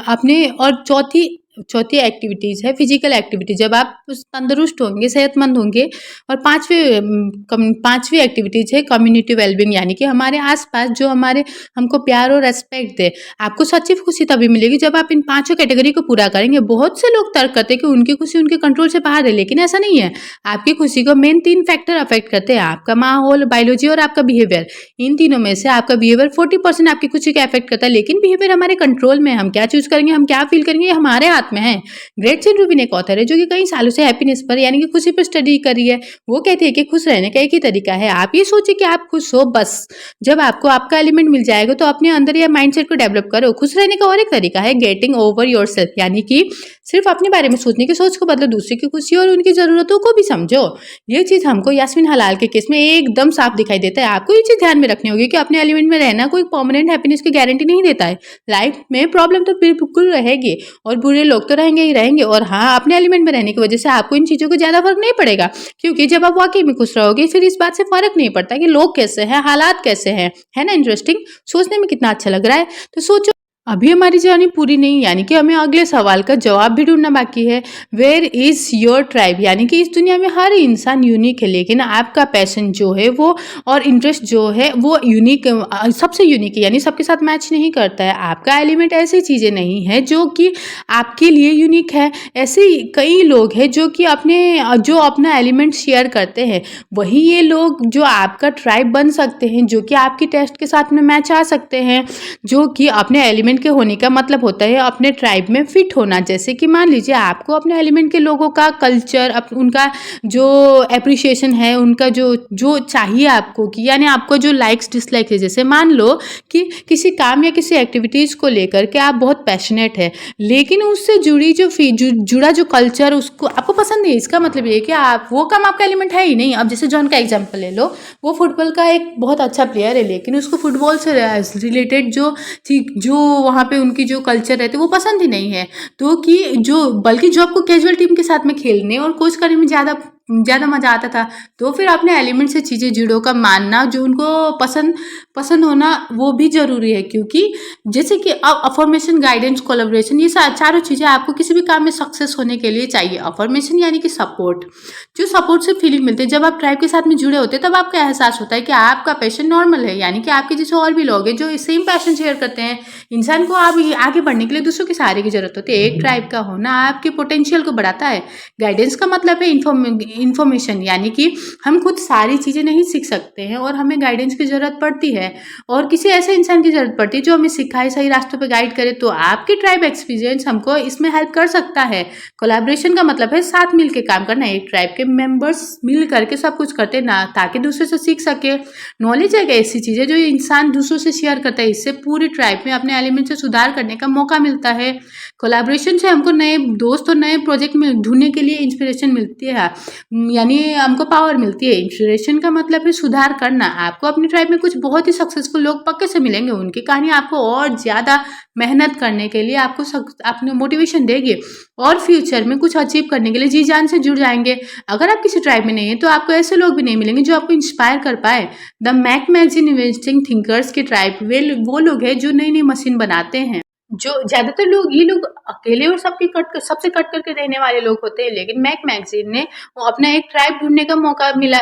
A: अपने, और चौथी एक्टिविटीज़ है फिजिकल एक्टिविटी, जब आप तंदुरुस्त होंगे, सेहतमंद होंगे। और पांचवी एक्टिविटीज़ है कम्युनिटी वेलबींग, यानी कि हमारे आसपास जो हमको प्यार और रेस्पेक्ट दे। आपको सच्ची खुशी तभी मिलेगी जब आप इन 5 कैटेगरी को पूरा करेंगे। बहुत से लोग तर्क करते हैं कि उनकी खुशी उनके कंट्रोल से बाहर है, लेकिन ऐसा नहीं है। आपकी खुशी को मेन 3 फैक्टर अफेक्ट करते हैं: आपका माहौल, बायोलॉजी और आपका बिहेवियर। इन तीनों में से आपका बिहेवियर 40% आपकी खुशी को अफेक्ट करता है, लेकिन बिहेवियर हमारे कंट्रोल में है। हम क्या चूज करेंगे, हम क्या फील करेंगे, ये हमारे हाथ में है। ग्रेटसन रूबिन एक ऑथर है जो कि कई सालों से हैप्पीनेस पर, यानी कि खुशी पर स्टडी कर रही है। वो कहती है कि खुश रहने का एक ही तरीका है। आप ये सोचिए कि आप खुश हो, बस। जब आपको आपका एलिमेंट मिल जाएगा तो अपने अंदर या माइंडसेट को डेवलप करो। खुश रहने का और एक तरीका है गेटिंग ओवर योरसेल्फ, यानी कि सिर्फ अपने बारे में सोचने की सोच को बदलो, दूसरे की खुशी और उनकी जरूरतों को भी समझो। ये चीज हमको यास्मीन हलाल के केस में एकदम साफ दिखाई देता है। आपको ये चीज ध्यान में रखनी होगी कि अपने एलिमेंट में रहना कोई परमानेंट हैप्पीनेस की गारंटी नहीं देता है। लाइफ में प्रॉब्लम तो बिल्कुल रहेगी और बुरे लोग तो रहेंगे ही रहेंगे। और हाँ, अपने एलिमेंट में रहने की वजह से आपको इन चीजों को ज्यादा फर्क नहीं पड़ेगा, क्योंकि जब आप वाकई में खुश रहोगे फिर इस बात से फर्क नहीं पड़ता कि लोग कैसे हैं, हालात कैसे हैं। है ना इंटरेस्टिंग? सोचने में कितना अच्छा लग रहा है। तो सोचो, अभी हमारी जर्नी पूरी नहीं, यानी कि हमें अगले सवाल का जवाब भी ढूंढना बाकी है। वेयर इज योर ट्राइब, यानी कि इस दुनिया में हर इंसान यूनिक है, लेकिन आपका पैशन जो है वो और इंटरेस्ट जो है वो यूनिक, सबसे यूनिक है, यानी सबके साथ मैच नहीं करता है। आपका एलिमेंट ऐसी चीज़ें नहीं है जो कि आपके लिए यूनिक है। ऐसे कई लोग हैं जो कि जो अपना एलिमेंट शेयर करते हैं, वही ये लोग जो आपका ट्राइब बन सकते हैं, जो कि आपकी टेस्ट के साथ में मैच आ सकते हैं। जो कि अपने एलिमेंट के होने का मतलब होता है अपने ट्राइब में फिट होना। जैसे कि मान लीजिए आपको अपने एलिमेंट के लोगों का कल्चर, उनका जो एप्रिसिएशन है, उनका जो चाहिए आपको, कि यानी आपको जो लाइक्स डिसलाइक है। जैसे मान लो कि किसी काम या किसी एक्टिविटीज़ को लेकर के आप बहुत पैशनेट है, लेकिन उससे जुड़ा जो कल्चर उसको आपको पसंद नहीं है। इसका मतलब ये है कि आप वो काम आपका एलिमेंट है ही नहीं। अब जैसे जॉन का एग्जाम्पल ले लो, वो फुटबॉल का एक बहुत अच्छा प्लेयर है, लेकिन उसको फुटबॉल से रिलेटेड जो वहाँ पे उनकी जो कल्चर रहते वो पसंद ही नहीं है। तो कि बल्कि जो आपको कैजुअल टीम के साथ में खेलने और कोच करने में ज़्यादा मज़ा आता था। तो फिर अपने एलिमेंट से चीज़ें जुड़ो का मानना, जो उनको पसंद होना, वो भी ज़रूरी है। क्योंकि जैसे कि अफर्मेशन, गाइडेंस, कोलैबोरेशन, ये चारों चीज़ें आपको किसी भी काम में सक्सेस होने के लिए चाहिए। अफर्मेशन यानी कि सपोर्ट, जो सपोर्ट से फीलिंग मिलती है। जब आप ट्राइब के साथ में जुड़े होते हैं तब आपका एहसास होता है कि आपका पैशन नॉर्मल है, यानी कि आपके जैसे और भी लोग हैं जो सेम पैशन शेयर करते हैं। इंसान को आगे बढ़ने के लिए दूसरों के सहारे की जरूरत होती है। एक ट्राइब का होना आपके पोटेंशियल को बढ़ाता है। गाइडेंस का मतलब है इन्फॉर्मेशन, यानी कि हम खुद सारी चीज़ें नहीं सीख सकते हैं और हमें गाइडेंस की ज़रूरत पड़ती है, और किसी ऐसे इंसान की ज़रूरत पड़ती है जो हमें सिखाए, सही रास्तों पे गाइड करे। तो आपकी ट्राइब एक्सपीरियंस हमको इसमें हेल्प कर सकता है। कोलैबोरेशन का मतलब है साथ मिल के काम करना। एक ट्राइब के मेंबर्स मिल करके सब कुछ करते ना, ताकि दूसरे से सीख सके। नॉलेज एक ऐसी चीज़ है जो इंसान दूसरों से शेयर करता है। इससे पूरी ट्राइब में अपने एलिमेंट से सुधार करने का मौका मिलता है। कोलैबोरेशन से हमको नए दोस्त और नए प्रोजेक्ट में ढूंढने के लिए इंस्पिरेशन मिलती है, यानी हमको पावर मिलती है। इंस्पिरेशन का मतलब है सुधार करना। आपको अपनी ट्राइब में कुछ बहुत ही सक्सेसफुल लोग पक्के से मिलेंगे। उनकी कहानी आपको और ज़्यादा मेहनत करने के लिए आपको मोटिवेशन देगी, और फ्यूचर में कुछ अचीव करने के लिए जी जान से जुड़ जाएंगे। अगर आप किसी ट्राइब में नहीं है तो आपको ऐसे लोग भी नहीं मिलेंगे जो आपको इंस्पायर कर पाए। द मैकमैजिन इन्वेस्टिंग थिंकर्स की ट्राइब वो लोग हैं जो नई नई मशीन बनाते हैं। जो ज़्यादातर लोग ये लोग अकेले और सबसे कट करके रहने वाले लोग होते हैं, लेकिन मैक मैगज़ीन ने वो अपना एक ट्राइब ढूँढने का मौका मिला।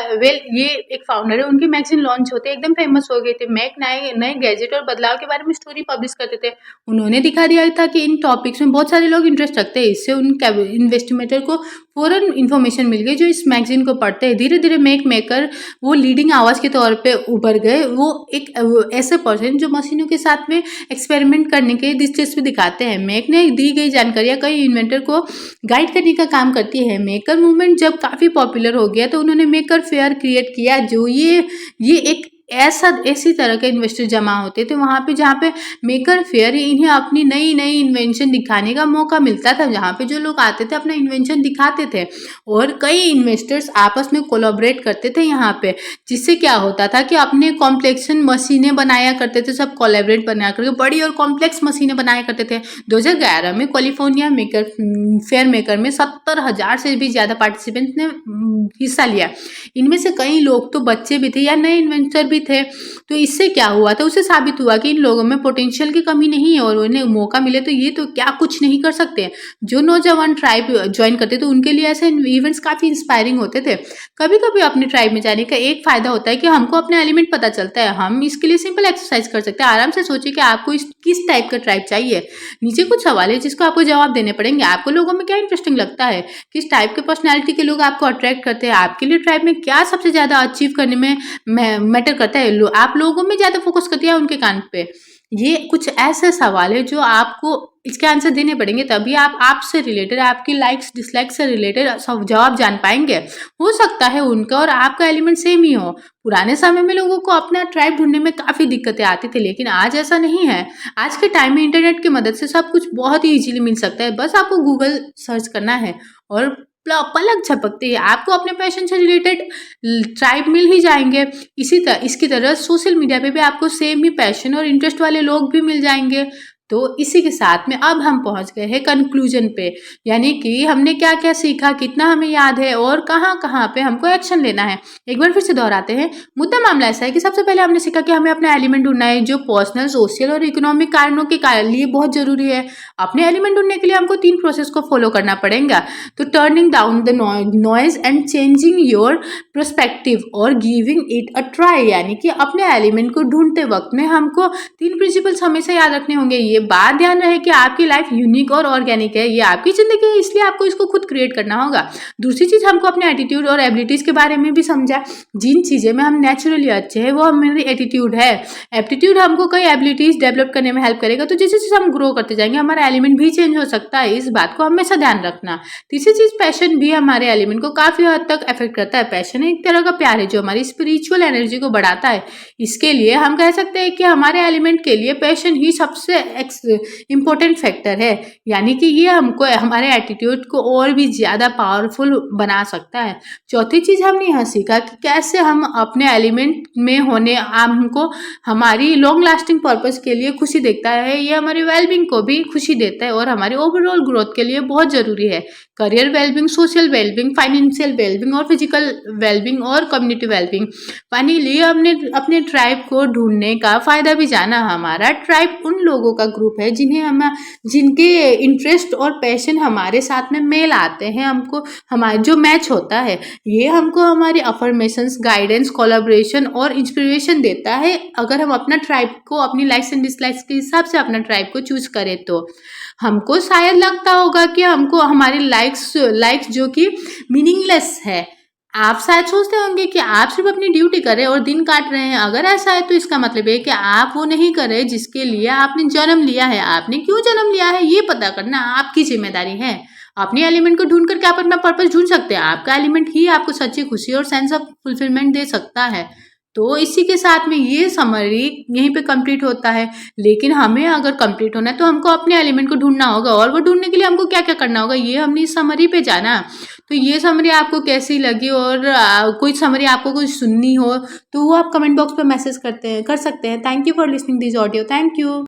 A: ये एक फाउंडर है, उनकी मैगज़ीन लॉन्च होते एकदम फेमस हो गए थे। मैक नए नए गैजेट और बदलाव के बारे में स्टोरी पब्लिश करते थे। उन्होंने दिखा दिया था कि इन टॉपिक्स में बहुत सारे लोग इंटरेस्ट रखते हैं। इससे उन इन्वेस्टिमेटर को फ़ौरन इन्फॉर्मेशन मिल गई जो इस मैगज़ीन को पढ़ते हैं। धीरे-धीरे मैक मेकर वो लीडिंग आवाज़ के तौर पे उभर गए। वो एक ऐसे पर्सन जो मशीनों के साथ में एक्सपेरिमेंट करने के दिलचस्पी दिखाते हैं। मैक ने दी गई जानकारियाँ कई इन्वेंटर को गाइड करने का काम करती है। मेकर मूवमेंट जब काफ़ी पॉपुलर हो गया तो उन्होंने मेकर फेयर क्रिएट किया, जो ये एक ऐसी तरह के इन्वेस्टर जमा होते थे वहाँ पे, जहाँ पे मेकर फेयर इन्हें अपनी नई नई इन्वेंशन दिखाने का मौका मिलता था, जहाँ पे जो लोग आते थे अपना इन्वेंशन दिखाते थे और कई इन्वेस्टर्स आपस में कोलैबोरेट करते थे यहाँ पे। जिससे क्या होता था कि अपने कॉम्प्लेक्सन मशीनें बनाया करते थे, सब कोलैबोरेट बना करके बड़ी और कॉम्प्लेक्स मशीनें बनाया करते थे। 2011 में कैलिफोर्निया फेयर मेकर में 70,000 से भी ज़्यादा पार्टिसिपेंट ने हिस्सा लिया। इनमें से कई लोग तो बच्चे भी थे या नए इन्वेंटर भी थे। तो इससे क्या हुआ था, उससे साबित हुआ कि इन लोगों में पोटेंशियल की कमी नहीं है और उन्हें मौका मिले तो ये तो क्या कुछ नहीं कर सकते। जो नौजवान ट्राइब ज्वाइन करते थे उनके लिए ऐसे इवेंट्स काफ़ी इंस्पायरिंग होते थे। कभी कभी अपने ट्राइब में जाने का एक फ़ायदा होता है कि हमको अपने एलिमेंट पता चलता है। हम इसके लिए सिंपल एक्सरसाइज कर सकते हैं। आराम से सोचिए कि आपको किस टाइप का ट्राइब चाहिए। नीचे कुछ सवाल है जिसको आपको जवाब देने पड़ेंगे। आपको लोगों में क्या इंटरेस्टिंग लगता है, किस टाइप के पर्सनैलिटी के लोग आपको अट्रैक्ट करते हैं, आपके लिए ट्राइब में क्या सबसे ज़्यादा अचीव करने में मैटर करता है, आप लोगों में ज़्यादा फोकस करते हैं उनके कान पे। ये कुछ ऐसे सवाल है जो आपको इसके आंसर देने पड़ेंगे, तभी आप आपसे रिलेटेड, आपकी लाइक्स डिसलाइक्स से रिलेटेड सब जवाब जान पाएंगे। हो सकता है उनका और आपका एलिमेंट सेम ही हो। पुराने समय में लोगों को अपना ट्राइब ढूंढने में काफ़ी दिक्कतें आती थी, लेकिन आज ऐसा नहीं है। आज के टाइम में इंटरनेट की मदद से सब कुछ बहुत ही ईजिली मिल सकता है। बस आपको गूगल सर्च करना है और पलक झपकते ही आपको अपने पैशन से रिलेटेड ट्राइब मिल ही जाएंगे। इसकी तरह सोशल मीडिया पे भी आपको सेम ही पैशन और इंटरेस्ट वाले लोग भी मिल जाएंगे। तो इसी के साथ में अब हम पहुंच गए हैं कंक्लूजन पे, यानी कि हमने क्या क्या सीखा, कितना हमें याद है और कहाँ कहाँ पे हमको एक्शन लेना है। एक बार फिर से दोहराते हैं। मुद्दा मामला ऐसा है कि सबसे पहले हमने सीखा कि हमें अपना एलिमेंट ढूंढना है जो पर्सनल, सोशल और इकोनॉमिक कारणों के लिए बहुत जरूरी है। अपने एलिमेंट ढूंढने के लिए हमको 3 प्रोसेस को फॉलो करना पड़ेगा। तो turning down the noise and changing your perspective और गिविंग इट अ ट्राई, यानी कि अपने एलिमेंट को ढूंढते वक्त में हमको 3 प्रिंसिपल्स हमेशा याद रखने होंगे। ये बात ध्यान रहे कि आपकी लाइफ यूनिक और ऑर्गेनिक है, ये आपकी जिंदगी है, इसलिए आपको इसको खुद क्रिएट करना होगा। दूसरी चीज, हमको अपने एटीट्यूड और एबिलिटीज के बारे में भी समझा। जिन चीजें में हम नेचुरली अच्छे हैं वो हमारी एटीट्यूड है। एप्टीट्यूड हमको कई एबिलिटीज डेवलप करने में हेल्प करेगा। तो जैसे जैसे हम ग्रो करते जाएंगे हमारा एलिमेंट भी चेंज हो सकता है, इस बात को हमेशा ध्यान रखना। तीसरी चीज, पैशन भी हमारे एलिमेंट को काफी हद तक अफेक्ट करता है। पैशन एक तरह का प्यार है जो हमारी स्पिरिचुअल एनर्जी को बढ़ाता है। इसके लिए हम कह सकते हैं कि हमारे एलिमेंट के लिए पैशन ही सबसे इम्पोर्टेंट फैक्टर है, यानी कि ये हमको हमारे एटीट्यूड को और भी ज़्यादा पावरफुल बना सकता है। चौथी चीज़ हमने यह सीखा कि कैसे हम अपने एलिमेंट में होने हमको हमारी लॉन्ग लास्टिंग पर्पस के लिए खुशी देता है, ये हमारी वेलबींग को भी खुशी देता है और हमारी ओवरऑल ग्रोथ के लिए बहुत ज़रूरी है। Career wellbeing, social wellbeing, financial wellbeing और फिजिकल वेलबींग और कम्युनिटी वेलबींग। फाइनली हमने अपने ट्राइब को ढूंढने का फ़ायदा भी जाना। हमारा ट्राइब उन लोगों का ग्रुप है जिनके इंटरेस्ट और पैशन हमारे साथ में मेल आते हैं, हमको हमारे जो मैच होता है। ये हमको हमारी अफर्मेशंस, गाइडेंस, कोलैबोरेशन और इंस्पिरेशन देता है। अगर हम अपना ट्राइब को अपनी लाइक्स एंड डिसलाइक्स के हिसाब से अपना ट्राइब को चूज करें तो हमको शायद लगता होगा कि हमको हमारी लाइक्स जो कि मीनिंगलेस है। आप शायद सोचते होंगे कि आप सिर्फ अपनी ड्यूटी कर रहे हैं और दिन काट रहे हैं। अगर ऐसा है तो इसका मतलब है कि आप वो नहीं कर रहे जिसके लिए आपने जन्म लिया है। आपने क्यों जन्म लिया है ये पता करना आपकी जिम्मेदारी है। अपने एलिमेंट को ढूंढ करके आप अपना पर्पस ढूंढ सकते हैं। आपका एलिमेंट ही आपको सच्ची खुशी और सेंस ऑफ फुलफिलमेंट दे सकता है। तो इसी के साथ में ये समरी यहीं पे कंप्लीट होता है। लेकिन हमें अगर कंप्लीट होना है तो हमको अपने एलिमेंट को ढूंढना होगा, और वो ढूंढने के लिए हमको क्या क्या करना होगा ये हमने इस समरी पे जाना। तो ये समरी आपको कैसी लगी, और कोई समरी आपको कुछ सुननी हो तो वो आप कमेंट बॉक्स पे मैसेज कर सकते हैं। Thank you for listening this audio. Thank you.